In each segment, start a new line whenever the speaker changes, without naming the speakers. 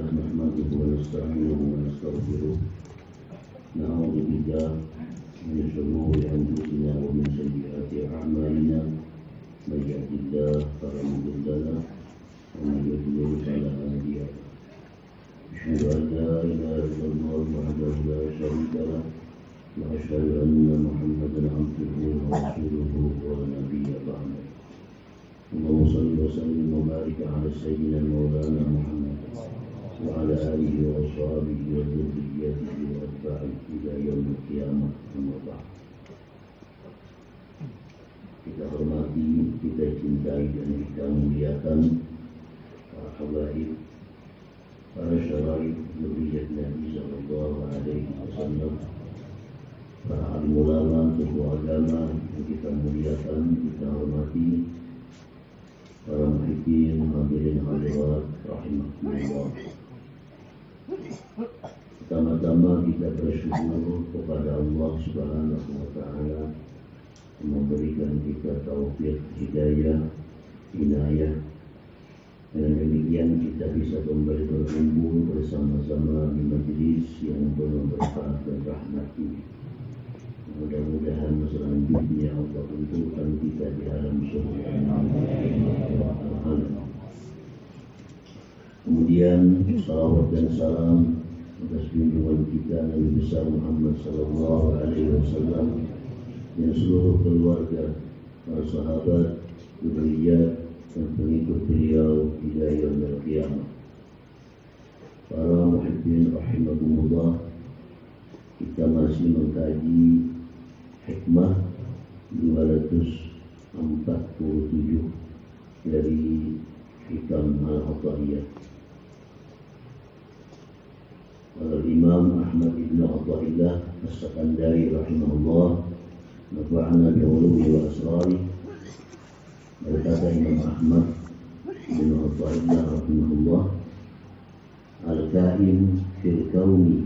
نحمده ونستعينه ونستغفره نعوذ بالله من شرور أنفسنا ومن سيئات أعمالنا من يهد الله فلا مضل له ومن يضلل فلا هادي له أشهد أن لا إله إلا الله وحده لا شريك له وأشهد أن محمدا عبده ورسوله ونبي بعده اللهم صل وسلم وبارك على سيدنا مولانا محمد وعلى آله وأصحابه وذريته وأتباعه إلى يوم القيامة أما بعد. Kita hormati, kita cintai dan kita muliakan para habaib, para syaraib dzurriyyah Nabi sallallahu alaihi wasallam, para alim ulama, tokoh agama yang kita muliakan, kita hormati, para muhibbin, hadirin hadirat rahimahullah. Pertama-tama kita bersyukur kepada Allah Subhanahu wa taala yang memberikan kita taufik, hidayah, inayah. Dengan demikian kita bisa kembali berkumpul bersama-sama di majlis yang penuh berkah dan rahmat ini. Mudah-mudahan selanjutnya Allah untukkan kita di alam surga. Kemudian salawat dan salam atas junjungan kita Nabi besar Muhammad sallallahu alaihi wasallam dan seluruh keluarga, para sahabat, dzurriyyah dan pengikut beliau hingga yaumil qiyamah. Para muhibbin rahimakumullah, kita masih mengkaji hikmah 247 dari Hikam Al-Athaiyah. Al-Imam Ahmad ibn Athaillah As-Sakandari rahimahullah nafa'ana bi'ulumihi wa asrari. Berkata Imam Ahmad ibn Athaillah rahimahullah, al-kain fil kauni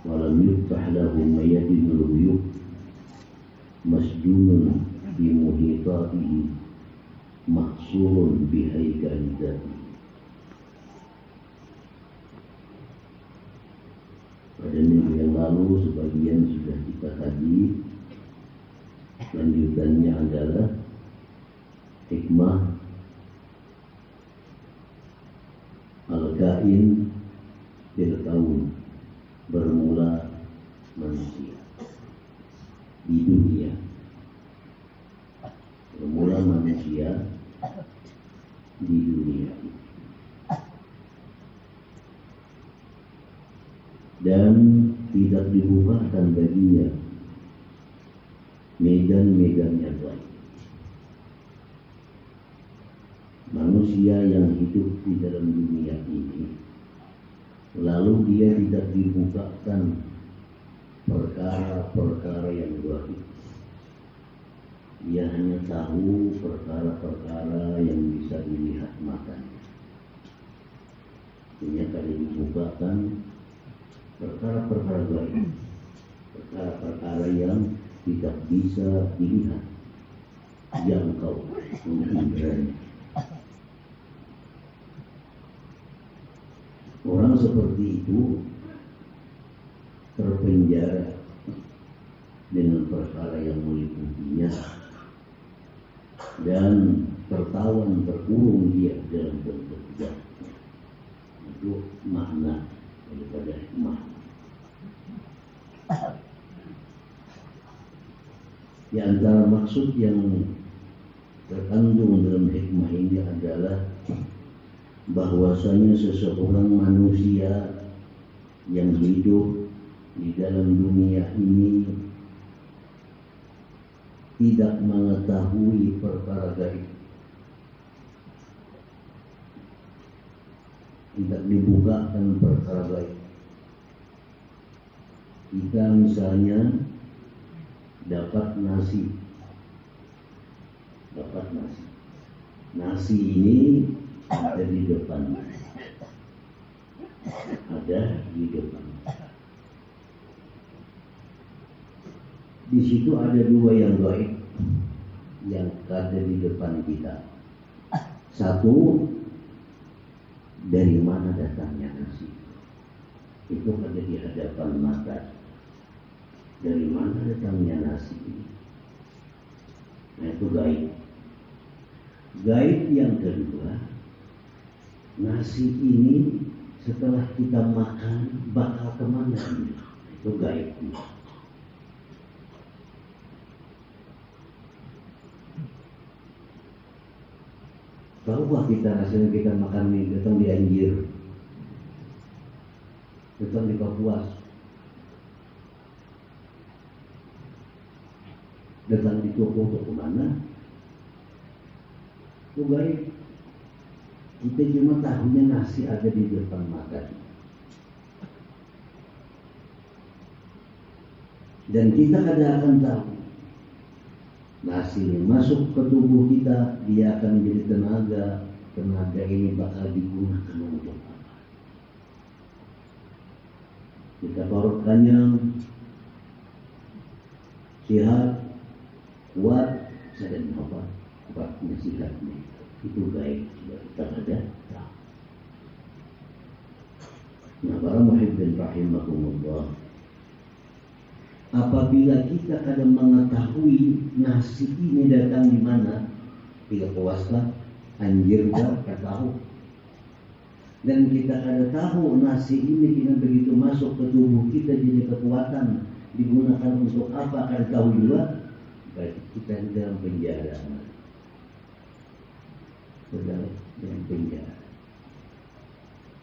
walam yuftah lahu mayadinul ghuyub masjunun bi muhitatihi mahsurun bi haikali dzati. Pada minggu yang lalu sebagian sudah kita kaji. Lanjutannya adalah hikmah al-kain fil kaun, bermula manusia di dunia. Bermula manusia di dunia dan tidak dibukakan baginya medan-medan yang baik. Manusia yang hidup di dalam dunia ini, lalu dia tidak dibukakan perkara-perkara yang baik. Dia hanya tahu perkara-perkara yang bisa dilihat matanya. Hanya kalau dibukakan perkara-perkara baik, perkara-perkara yang tidak bisa dilihat, jangkau indera. Orang seperti itu terpenjara dengan perkara yang meliputinya dan tertawan, terkurung dia dalam bentuk jatuh. Itu makna daripada hikmah. Di antara maksud yang terkandung dalam hikmah ini adalah bahwasanya seseorang manusia yang hidup di dalam dunia ini tidak mengetahui perkara gaib, tidak dibukakan perkara gaib. Kita misalnya dapat nasi. Nasi ini ada di depan. Di situ ada dua yang gaib yang ada di depan kita. Satu, dari mana datangnya nasi. Itu ada di hadapan mata. Dari mana datangnya nasi ini? Nah itu gaib. Gaib yang kedua, nasi ini setelah kita makan bakal kemana ini? Itu gaib. Tahukah kita hasilnya kita makan mie datang di Anjir, datang di Kapuas, datang di toko untuk kemana? Itu gaib. Kita cuma tahunya nasi ada di depan mata. Dan kita akan tahu nasi ini masuk ke tubuh kita, dia akan menjadi tenaga. Tenaga ini bakal digunakan untuk apa? Kita perut kenyang, sehat, kuat, sadar apa? Kuat nasihatnya. Itu gaib sudah kita ada tahu. Nah, para muhibbin rahimakumullah, apabila kita kadang mengetahui nasi ini datang di mana, tidak puaskah, Anjir kah, tahu. Dan kita ada tahu nasi ini dengan begitu masuk ke tubuh kita jadi kekuatan, digunakan untuk apa, akan tahu juga. Berarti kita di dalam penjara. Dalam penjara.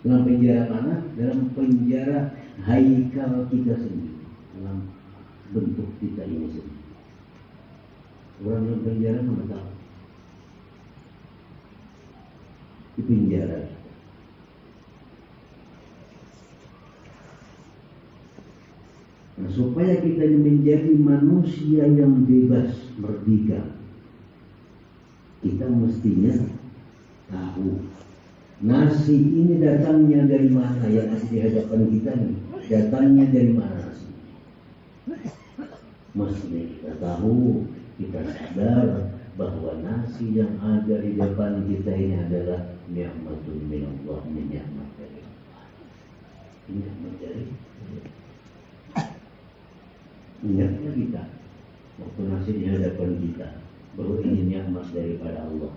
Dalam penjara mana? Dalam penjara haikal kita sendiri. Dalam bentuk kita ini sendiri. Orang dalam penjara mana tahu? Di penjara. Nah, supaya kita menjadi manusia yang bebas, merdeka, kita mestinya tahu nasi ini datangnya dari mana, yang ada di hadapan kita nih. Datangnya dari mana nasi? Mesti kita tahu, kita sadar bahwa nasi yang ada di depan kita ini adalah ni'matun minallah, nikmat dari Allah. Nikmat dari ingatnya kita waktu nasi di hadapan kita bahwa ini nikmat daripada Allah.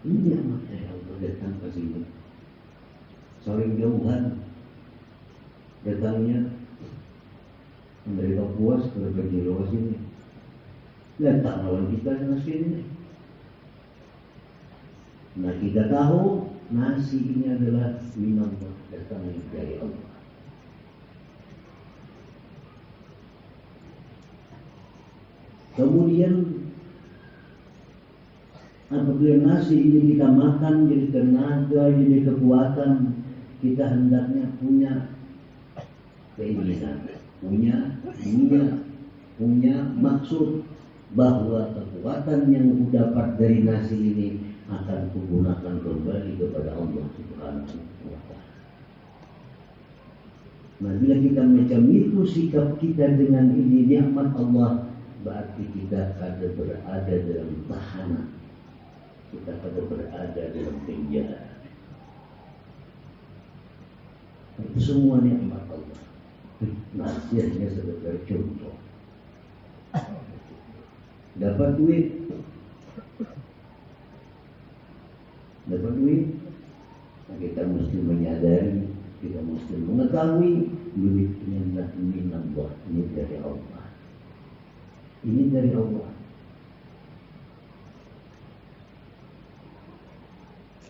Ini nikmat dari Allah datang ke sini. Saling jauhan datangnya dari Kapuas ke Jero sini. Datang lawan kita dengan sini. Nah, kita tahu nasi ini adalah minallah, datang dari Allah. Kemudian apabila nasi ini kita makan jadi tenaga, jadi kekuatan, kita hendaknya punya keinginan, punya maksud bahwa kekuatan yang dapat dari nasi ini akan kugunakan kembali kepada Allah Subhanahu wa Ta'ala. Nah, bila kita macam itu sikap kita dengan ini nikmat Allah, berarti kita ada berada dalam tahanan, kita ada berada dalam penjara. Semua nikmat Allah. Nasi hanya sebagai contoh. Dapat duit, kita mesti menyadari, kita mesti mengetahui duit ini adalah minallah, ini dari Allah. Ini dari Allah.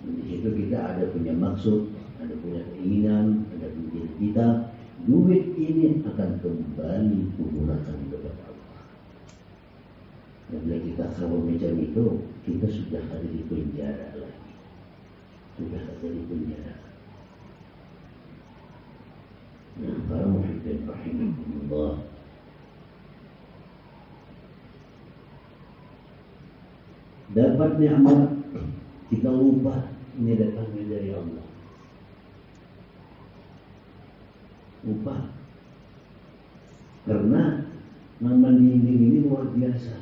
Di situ kita ada punya maksud, ada punya keinginan, ada punya kita. Duit ini akan kembali digunakan kepada Allah. Dan bila kita kalau macam itu, kita sudah ada di penjara lagi. Sudah ada di penjara. Nah, para muhibbin rahimahumullah, dapat nikmat kita lupa ini datangnya dari Allah. Lupa. Karena nama dinding ini luar biasa.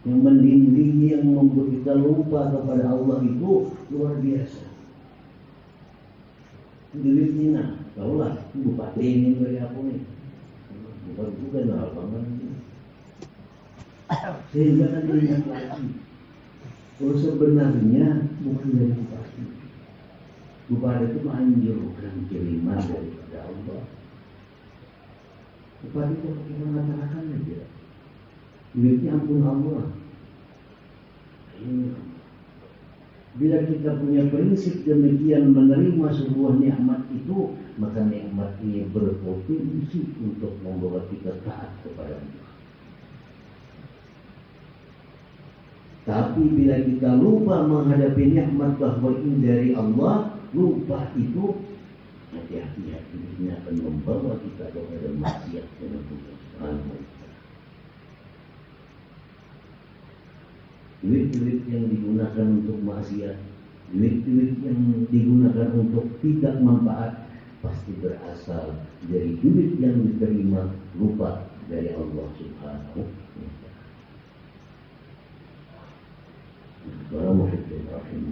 yang mendindingi, yang membuat kita lupa kepada Allah itu luar biasa. Duit ini nah, tahu lah, bupati ini dari aku nih, bukan apa ini. Sehingga kan ingat lagi, kalau sebenarnya bukan dari bupati. Bupati itu menganjurkan kiriman daripada Allah. Bupati itu kita mengatakan aja, duitnya ampun Allah. Bila kita punya prinsip demikian menerima sebuah nikmat itu, maka nikmat ini berpotensi untuk membawa kita taat kepada Allah. Tapi bila kita lupa menghadapi nikmat bahwa ini dari Allah, lupa itu, hati-hati, ini akan membawa kita kepada maksiat dengan Allah Subhanahu wa Ta'ala. Duit-duit yang digunakan untuk maksiat, duit-duit yang digunakan untuk tidak manfaat, pasti berasal dari duit yang diterima lupa dari Allah Subhanahu wa Ta'ala. Bismillahirrahmanirrahim.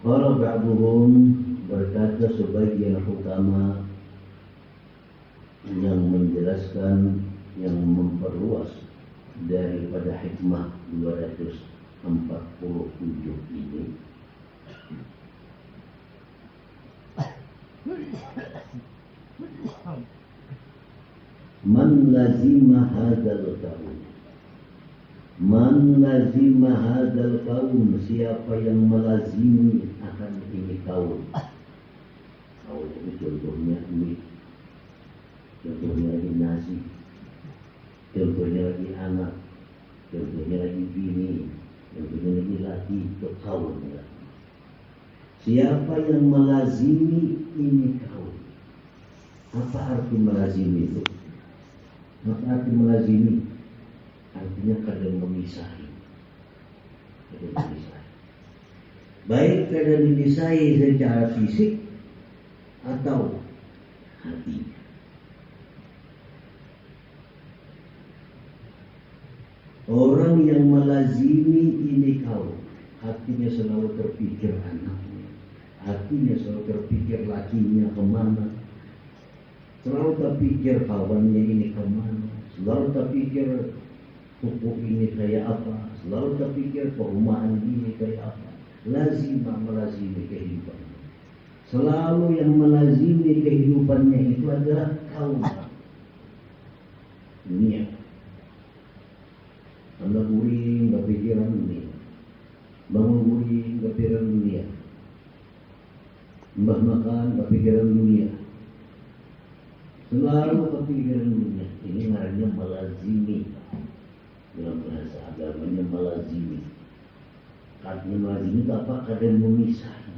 Qala ba'duhum, berkata sebagian ulama yang menjelaskan, yang memperluas daripada hikmah 247 ini, man lazima hadzal qaul, man lazima hadzal qaul, siapa yang melazimi akan ini kaum. Kaum ini contohnya duit, contohnya lagi nasi, contohnya lagi anak, contohnya lagi bini, contohnya lagi laki, itu kaum. Siapa yang melazimi ini kaum. Apa arti melazimi itu? Apa arti melazimi? Artinya kadang memisahi. Kadang memisahi. Baik kadang memisahi secara fisik atau hati. Orang yang melazimi ini kaum, hatinya selalu terpikir anaknya, hatinya selalu terpikir lakinya kemana, selalu terpikir kawannya ini kemana, selalu terpikir suku ini kayak apa, selalu terpikir perumahan ini kayak apa. Lazimah melazimi kehidupannya. Selalu yang melazimi kehidupannya itu adalah kaum dunia. Anda guring kepikiran dunia, bangun guring kepikiran dunia, mbah makan kepikiran dunia, selalu kepikiran dunia. Ini namanya melazimi. Dalam bahasa agamanya melazimi. Artinya melazimi itu apa? Kadang memisahi,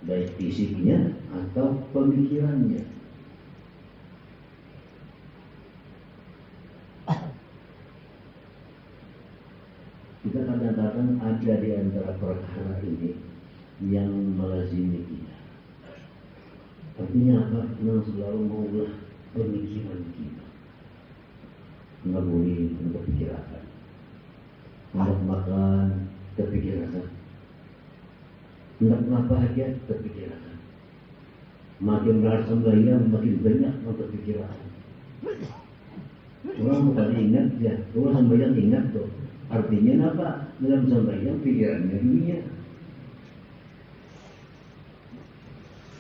baik fisiknya atau pemikirannya. Kita kadang-kadang ada di antara perkara ini yang melazimi kita. Artinya apa? Yang selalu mengulah pemikiran kita. Ngabuli untuk pikiran, hendak makan terpikiran, hendak bahagia terpikiran, makin merasa sembahyang makin banyak untuk pikiran. Orang bukan ingat ya, orang sembahyang ingat tuh. Artinya apa? Dalam sembahyang pikirannya dunia.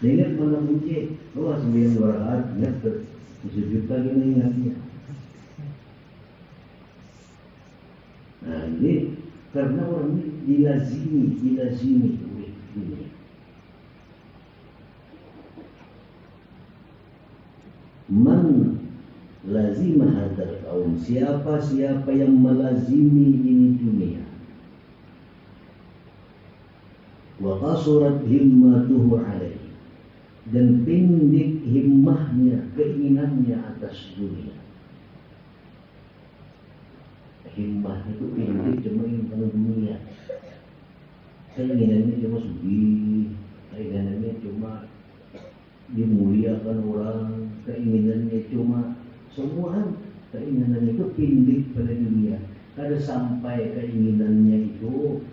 Ingat mana kunci? Oh sembahyang 2 rakaat ingat tuh, sujud lagi ingatnya. Nah ini karena orang ini dilazimi duit dunia. Man lazimah hadzal qaum, siapa yang melazimi ini dunia. Wa qasurat himmatuhu alaihi, dan pendek himmahnya, keinginannya atas dunia. Himmah itu pendek, cuma tentang dunia. Keinginannya cuma sugih, keinginan cuma dimuliakan orang, keinginannya cuma semua keinginan itu pindik pada dunia. Kada sampai keinginannya itu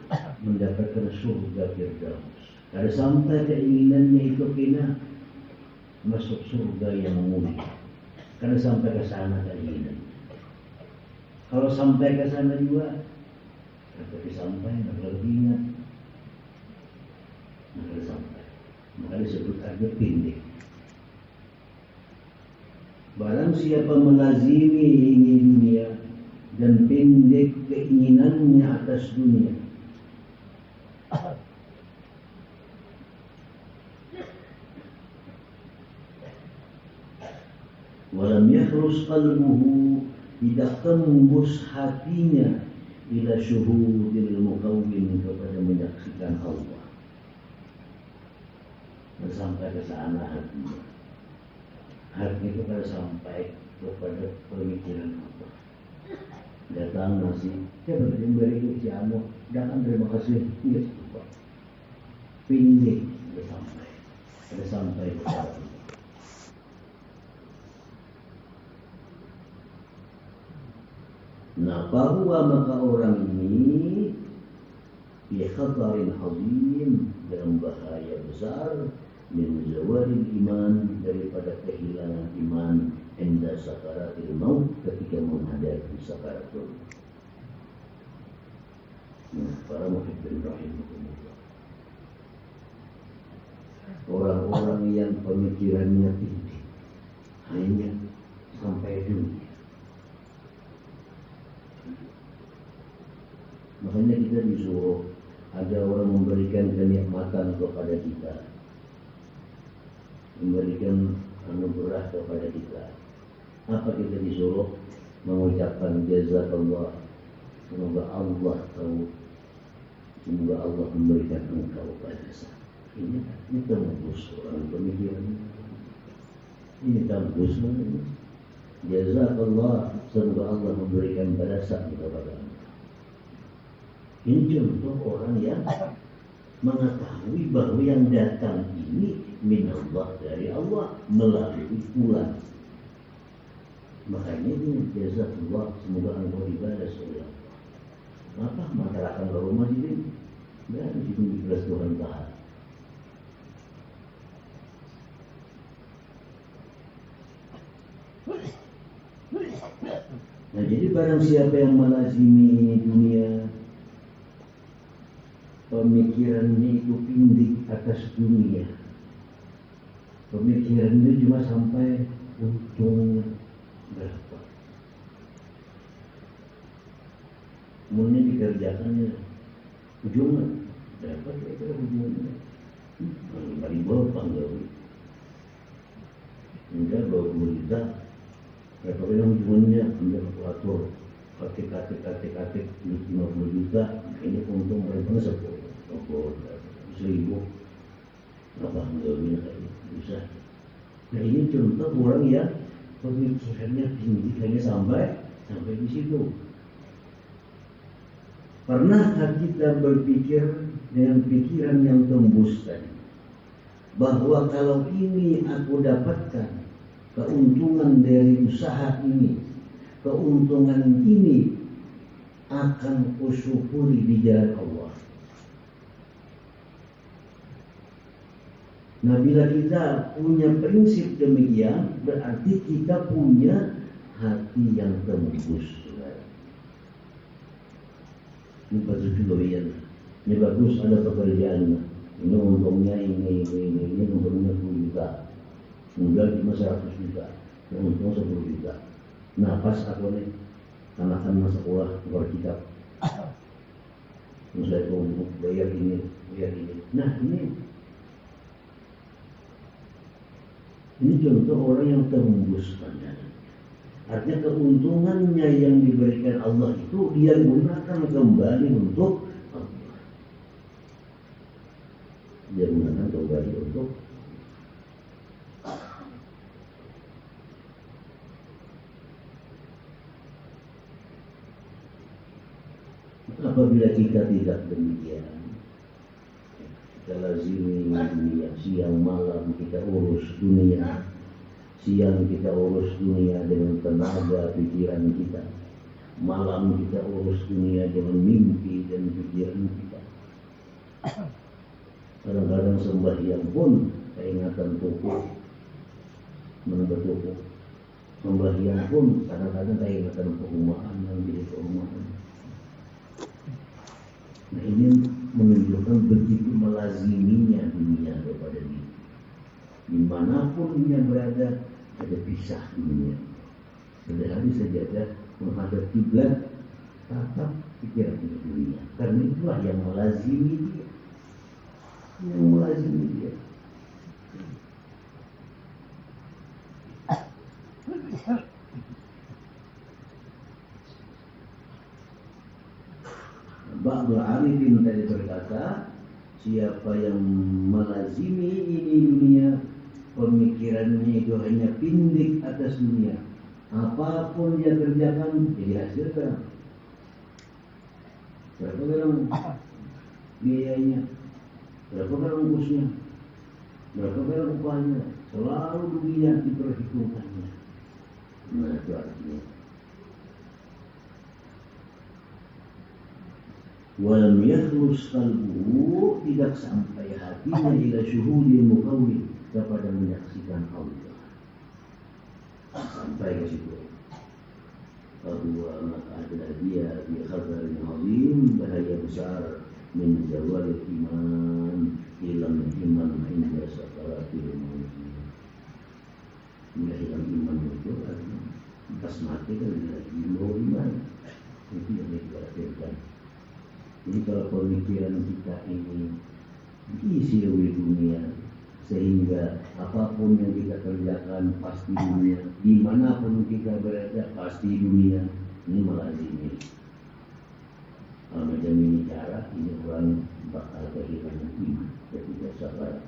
mendapatkan surga Firdaus. Kada sampai keinginannya itu kena masuk surga yang mulia. Kada sampai ke sana keinginan. Kalau sampai ke sana juga, tapi sampai nak lebih ingat, nak sampai. Maka disebut ada pindik. Barang siapa melazimi ingin dunia dan pendek keinginannya atas dunia, walam yakhrus qalbuhu, tidak tembus hatinya ila syuhudil mukawwin, kepada menyaksikan Allah. Sampai ke sana hatinya. Hati itu kada sampai kepada pemikiran Allah. Datang nasi, saya beri si anu, datang terima kasih, iya cukup. Pindik, ada sampai kepada Allah. Nah, bahwa maka orang ini fi khatarin azim, dalam bahaya besar, min zawaril iman, daripada kehilangan iman, inda sakaratil maut, ketika menghadapi sakaratul. Nah, para muhibbin rahimahumullah, orang-orang yang pemikirannya tinggi hanya sampai dunia. Makanya kita disuruh, ada orang memberikan kenikmatan kepada kita, memberikan anugerah kepada kita. Apa kita disuruh? Mengucapkan jazakallah, semoga Allah tahu, semoga Allah memberikan engkau balasan. Ini tembus orang pemikiran. Ini tembus namanya. Jazakallah, semoga Allah memberikan balasan kepada engkau. Ini contoh orang yang mengetahui bahwa yang datang ini minallah, dari Allah, melalui pulang. Makanya ini jazakallah, semoga engkau dibalas oleh Allah. Maka masyarakat rumah ini dan itu dibalas Tuhan Taala. Nah, jadi barang siapa yang melazimi dunia, pemikirannya itu pindik atas dunia, pemikirannya cuma sampai untung berapa, kemudian dikerjakannya ujungnya dapat kira-kira ujungnya 5.000 panggal, enggak 20 juta, berapa kira ujungnya ambil kalkulator, katik 50 juta, ini untung berapa 10.000, apa enggak bisa. Nah, ini contoh orang yang pemikirannya tinggi, hanya sampai di situ. Pernahkah kita berpikir dengan pikiran yang tembus tadi, bahwa kalau ini aku dapatkan keuntungan dari usaha ini, keuntungan ini akan kusyukuri di jalan Allah. Nah, bila kita punya prinsip demikian, berarti kita punya hati yang tembus. Ini bagus juga ya. Ini bagus, ada pekerjaan. Ini untungnya ini untungnya 10 juta. Kemudian cuma 100 juta. Untung 10 juta. Nah, pas aku nih anak-anak sekolah keluar kitab. Saya untuk bayar ini. Nah, ini contoh orang yang tembus pandangan. Artinya keuntungannya yang diberikan Allah itu dia gunakan kembali untuk Allah. Dia gunakan kembali untuk apabila kita tidak demikian, kita lazimi dunia, siang malam kita urus dunia, siang kita urus dunia dengan tenaga pikiran kita, malam kita urus dunia dengan mimpi dan pikiran kita. Kadang-kadang sembahyang pun keingatan pokok menambah pokok, sembahyang pun kadang-kadang keingatan perumahan yang jadi perumahan. Nah ini menunjukkan begitu melaziminya dunia kepada diri. Dimanapun dunia berada, ada pisah dunia. Sehari saja menghadap kiblat, tatap pikiran ke dunia. Karena itulah yang melazimi dia. Yang melazimi dia. Ba'dul arifin tadi berkata, siapa yang melazimi ini dunia, pemikirannya itu hanya pindik atas dunia. Apapun dia kerjakan, jadi hasilkan. Berapa dalam biayanya, berapa dalam ongkosnya, berapa dalam upahnya, selalu dunia diperhitungkannya. Nah itu artinya. Walam yakhlus qalbuhu, tidak sampai hatinya ila syuhudil muqawwin, kepada menyaksikan Allah. Sampai ke situ. Bahwa maka adalah dia di khatarin azim, bahaya besar min zawalil iman, hilang iman inda sakaratil maut. Bila hilang iman itu pas mati kan hilang iman. Itu yang dikhawatirkan. Jadi kalau pemikiran kita ini diisi oleh dunia, sehingga apapun yang kita kerjakan pasti dunia, dimanapun kita berada pasti dunia, ini melazimi. Kalau macam ini cara, ini orang bakal kehilangan iman ketika sabar.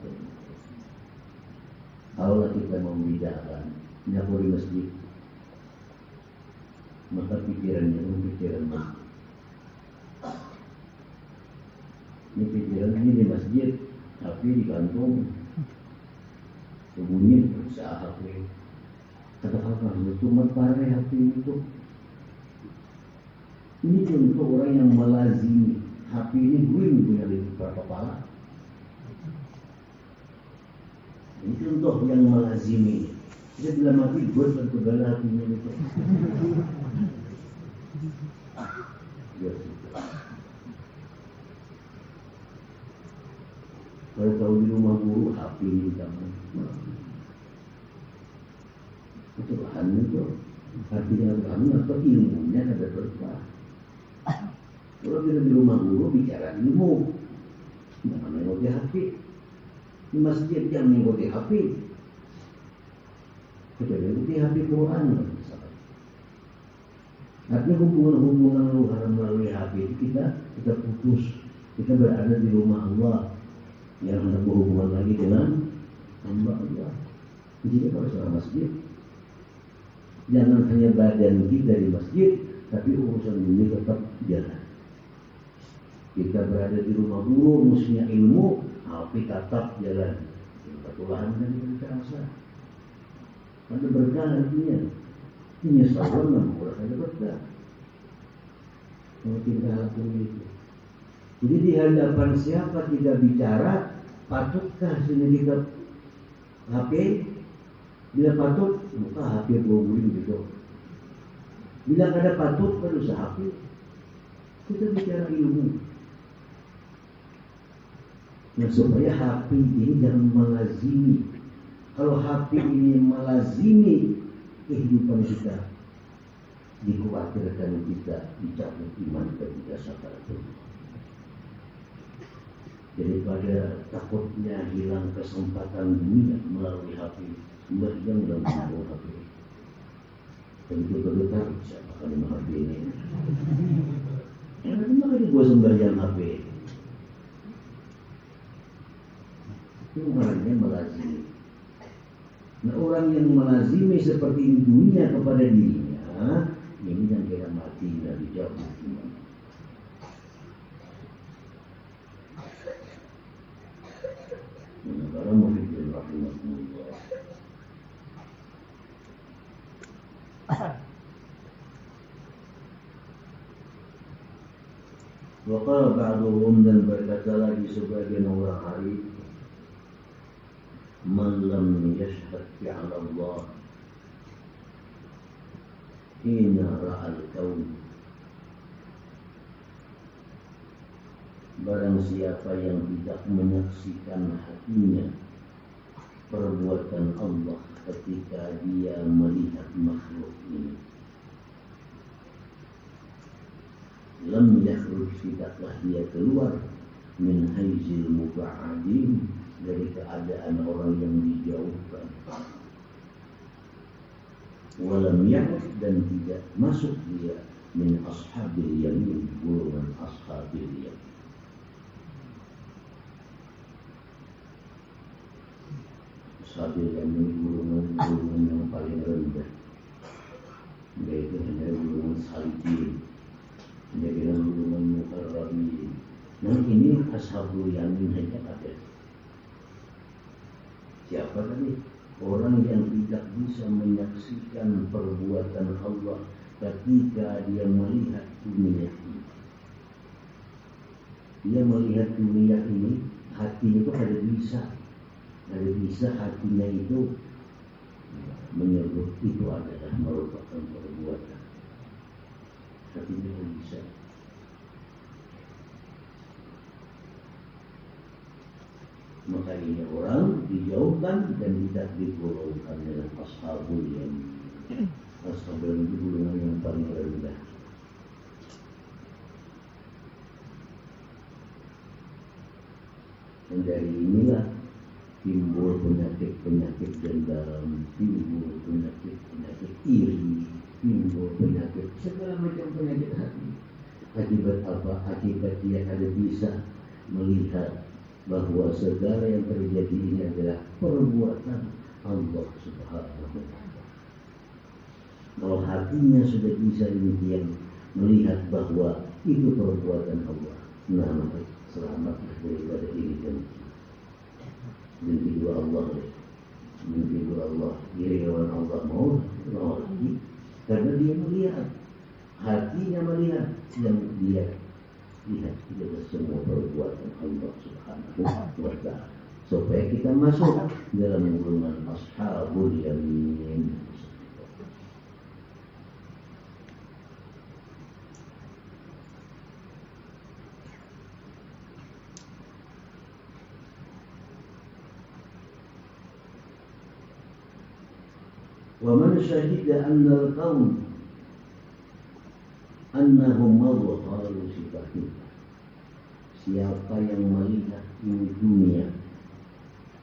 Kalau kita membedakan dapur di masjid, maka pikirannya itu pikiran masjid. Ini pikiran ini di masjid, tapi di kantong bunyi berusaha HP. Kata-kata itu matahari HP itu. Ini contoh orang yang melazimi HP ini bunyi punya di kepala. Ini contoh yang melazimi. Dia bila mati buat berkegala hatinya itu. Kalau tahu di rumah guru, HP di tangan. Itu bahan itu. Artinya bahan atau ilmunya ada berkah. Kalau kita di rumah guru bicara ilmu, jangan mengikuti HP. Di masjid jangan mengikuti HP. Kita mengikuti HP Quran. Artinya hubungan-hubungan luar melalui HP itu kita putus. Kita berada di rumah Allah yang hendak berhubungan lagi dengan hamba Allah. Jadi kalau seorang masjid, jangan hanya badan kita di masjid, tapi urusan ini tetap jalan. Kita berada di rumah guru, musuhnya ilmu, tapi tetap jalan. Ketulahan dan terasa. Ada berkah artinya. Ini sahabat membuat ada berkah. Kalau kita lakukan itu. Jadi di hadapan siapa kita bicara, patutkah kita HP? Bila patut, buka HP berguling gitu. Bila ada patut, baru HP. Kita bicara ilmu. Nah, supaya HP ini jangan melazimi. Kalau HP ini melazimi kehidupan kita, dikhawatirkan kita dicabut iman ketika sakaratul maut. Daripada takutnya hilang kesempatan dunia melalui HP, sembahyang dalam melalui HP. Begitu berdetak, siapa kali HP ini? Nanti makanya gua sembahyang HP. Itu orangnya melazimi. Nah orang yang melazimi seperti dunia kepada dirinya, ini yang kira mati dari jauh iman. Waqala ba'duhum, dan berkata lagi sebagian orang arif, man lam yashhad bi'ala Allah hina ra'al kaun, barang siapa yang tidak menyaksikan hatinya perbuatan Allah ketika dia melihat makhluk ini, lam yakhruj, tidaklah dia keluar min haizil muba'adin, dari keadaan orang yang dijauhkan, walam ya'ud, dan tidak masuk dia min ashabil yamin, golongan ashabil yamin. Ashabil yamin golongan yang paling rendah, yaitu hanya golongan salikin, dengan golongan mukarrabin. Nah, ini ashabul yamin hanya ada. Siapa tadi? Orang yang tidak bisa menyaksikan perbuatan Allah ketika dia melihat dunia ini. Dia melihat dunia ini, hati itu ada bisa hatinya itu menyebut itu adalah merupakan perbuatan. Hatinya ada bisa. Maka ini orang dijauhkan dan tidak digolongkan dengan ashabul yamin. Ashabul yamin itu golongan yang paling rendah. Dan dari inilah timbul penyakit-penyakit dendam, timbul penyakit-penyakit iri, timbul penyakit segala macam penyakit hati. Akibat apa? Akibat dia ada bisa melihat bahwa segala yang terjadi ini adalah perbuatan Allah Subhanahu wa Ta'ala. Kalau hatinya sudah bisa demikian melihat bahwa itu perbuatan Allah, nah maka selamatlah daripada ini dan mimpi dua Allah, mimpi dua Allah, diri lawan Allah mau lagi, karena dia melihat, hatinya melihat, yang dia lihat adalah semua perbuatan Allah Subhanahu wa Ta'ala, supaya kita masuk dalam golongan ashabul yamin. Wa man syahida anna al-qaum annahum madharu sifatih, siapa yang melihat ini dunia,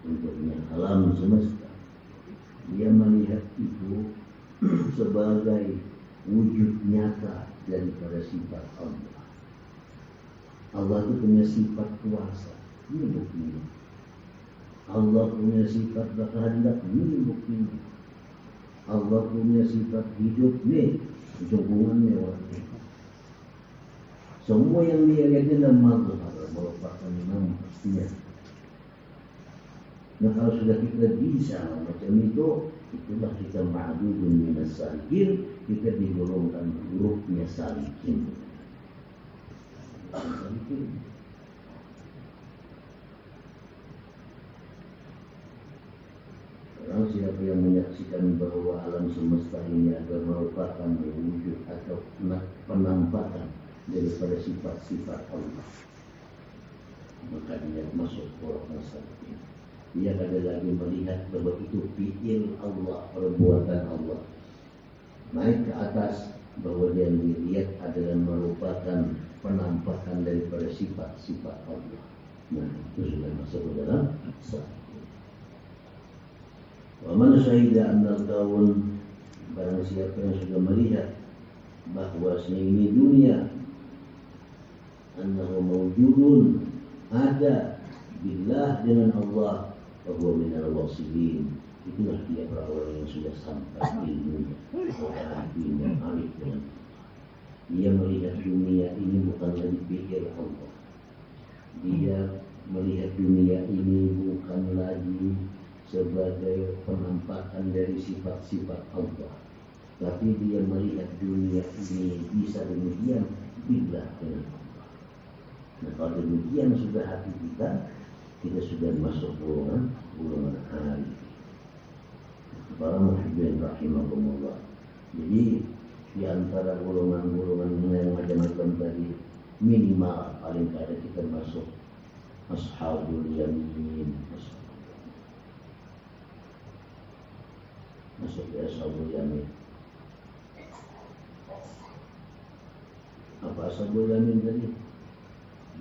bentuknya alam semesta, dia melihat itu sebagai wujud nyata daripada sifat Allah. Allah itu punya sifat kuasa, ini buktinya. Allah punya sifat berkehendak, ini buktinya. Allah punya sifat hidup, nih hubungannya orang. Semua yang dia lihat dalam mazhar merupakan nampaknya. Nah, kalau sudah kita bisa macam itu, itulah kita ma'dudun minas salikin, kita digolongkan grupnya salikin. Orang siapa yang menyaksikan bahwa alam semesta ini adalah merupakan wujud atau penampakan daripada sifat-sifat Allah, maka dia masuk golongan salikin. Dia ada lagi melihat bahwa itu fi'il Allah, perbuatan Allah, naik ke atas, bahwa dia melihat adalah merupakan penampakan daripada sifat-sifat Allah. Nah, itu sudah masuk ke dalam salikin. Wa man syahida annal kaun, barang siapa yang sudah melihat bahwa ini dunia, annahu mawjudun, ada billah, dengan Allah, bahwa minal wasilin, itulah dia orang yang sudah sampai ilmunya, orang yang arif dengan Allah. Dia melihat dunia ini bukan lagi pikir Allah, dia melihat dunia ini bukan lagi sebagai penampakan dari sifat-sifat Allah, Tapi dia melihat dunia ini bisa demikian bila dengan Allah. Nah kalau demikian sudah hati kita sudah masuk golongan hari. Para muhibbin rahimahumullah. Jadi di antara golongan-golongan yang macam-macam tadi, minimal paling kada kita masuk ashabul yamin, masuk di ashabul yamin. Apa ashabul yamin tadi?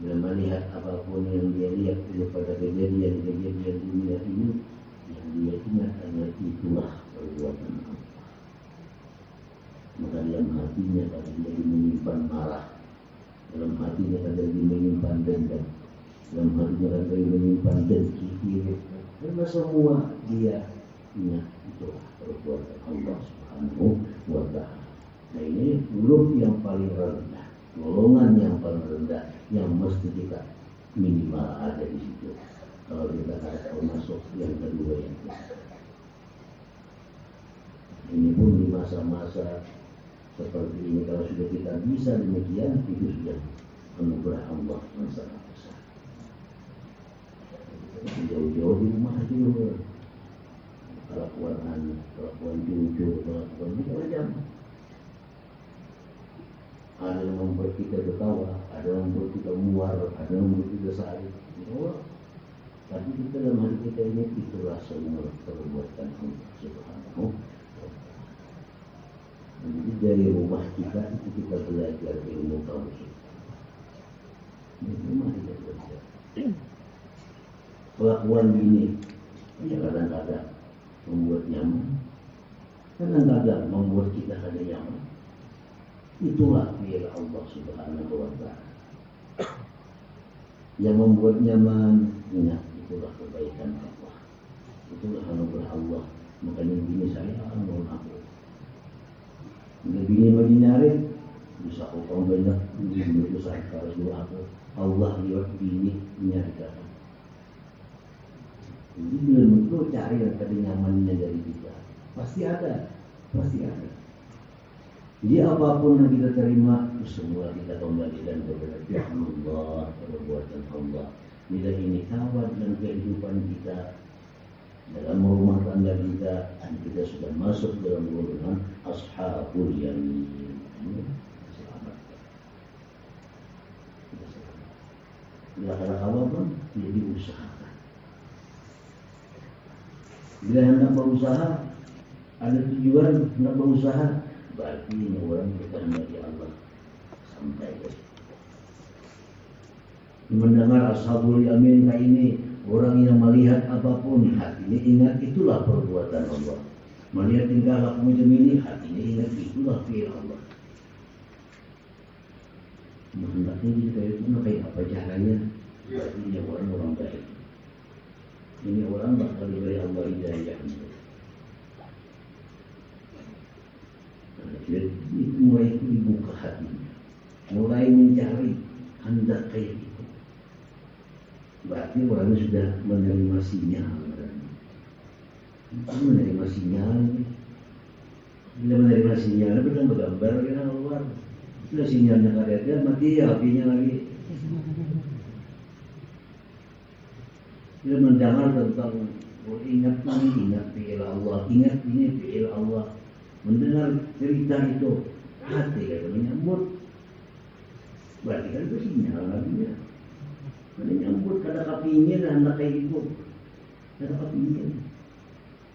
Bila melihat apapun yang dia lihat daripada kejadian-kejadian dunia ini, yang dia ingat adalah itulah perbuatan Allah. Maka dalam hatinya tadi dia menyimpan marah, dalam hatinya tadi dia menyimpan dendam, dalam hatinya tadi dia menyimpan dengki, iri, karena semua dia ingat itulah perbuatan Allah Subhanahu wa Ta'ala. Nah ini grup yang paling rendah, golongan yang paling rendah yang mesti kita minimal ada di situ. Kalau kita ada masuk yang kedua yang ini pun di masa-masa seperti ini, kalau sudah kita bisa demikian, itu sudah anugerah Allah yang sangat besar. Jauh-jauh di rumah aja, kelakuan anak, kelakuan cucu, kelakuan macam. Ada yang membuat kita ketawa, ada yang membuat kita muar, ada yang membuat kita sakit. Tapi kita dalam hati kita ini itulah semua perbuatan Allah Subhanahu wa Ta'ala. Jadi dari rumah kita itu kita belajar ilmu tauhid. Di rumah kita belajar. Kelakuan ini ya kadang-kadang membuat nyaman, kadang-kadang membuat kita kada nyaman. Itulah fi'il Allah Subhanahu wa Ta'ala. Yang membuat nyaman, ingat itulah kebaikan Allah, itulah anugerah Allah. Makanya bini saya mohon aku, bila bini mau dinarik bisa aku banyak bini itu saya harus doa aku Allah lewat bini menyarikan. Jadi bila itu cari yang tadi nyamannya dari kita, pasti ada. Jadi apapun yang kita terima, semua kita kembalikan kepada Allah, perbuatan Allah. Bila ini kawan dengan kehidupan kita, dalam rumah tangga kita, dan kita sudah masuk dalam golongan ashabul yamin. Selamat. Bila ada apapun, dia diusahakan. Bila hendak berusaha, ada tujuan hendak berusaha, berarti ini orang berkehendak di Allah sampai ke situ. Mendengar ashabul yamin ini, orang yang melihat apapun hatinya ingat itulah perbuatan Allah. Melihat tingkah laku macam ini, hatinya ingat itulah fi'il Allah. Hendaknya kita itu kayak apa caranya? Berarti ini orang baik. Ini orang bakal diberi Allah hidayah. Jadi mulai dibuka hatinya, mulai mencari hendak kayak itu. Berarti orang sudah menerima sinyal. Menerima sinyal. Bila menerima sinyal, bukan bergambar dengan Allah. Sudah sinyalnya kadang mati apinya lagi. Bila mendengar tentang ingat fi'il Allah, ingat ini fi'il Allah. Mendengar cerita itu, hati kada menyambut. Berarti kan itu sinyal lagi ya. Kada nyambut, kada kapingin anak kayak itu. Kada kapingin.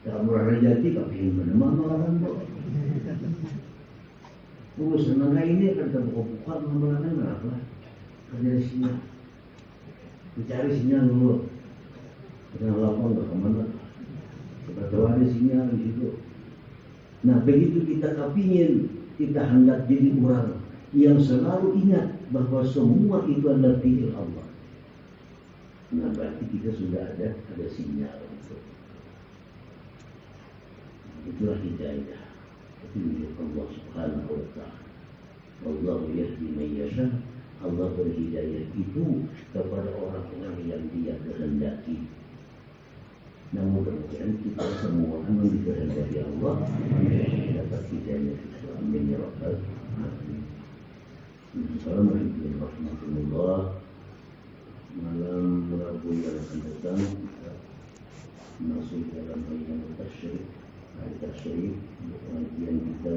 Kada murah rejati kapingin mana mamaran tu. Urus anak ini kada buka mamaran apa? Kada sinyal. Mencari sinyal dulu. Kada lapang ke mana? Kada ada sinyal di situ. Nah begitu kita kepingin, kita hendak jadi orang yang selalu ingat bahwa semua itu adalah fi'il Allah. Nah berarti kita sudah ada sinyal itu. Itulah hidayah. Itu milik Allah Subhanahu wa Ta'ala. Allah yahdi man yasha. Allah berhidayah itu kepada orang-orang yang dia kehendaki. Namun kemudian kita semua menjadi kehendaki Allah, menjadi dapat hidayah Islam menjadi Rabbal Alamin. Assalamualaikum warahmatullah. Malam Rabu yang akan datang kita masuk dalam ayat tasyrik, ayat tasyrik pengajian kita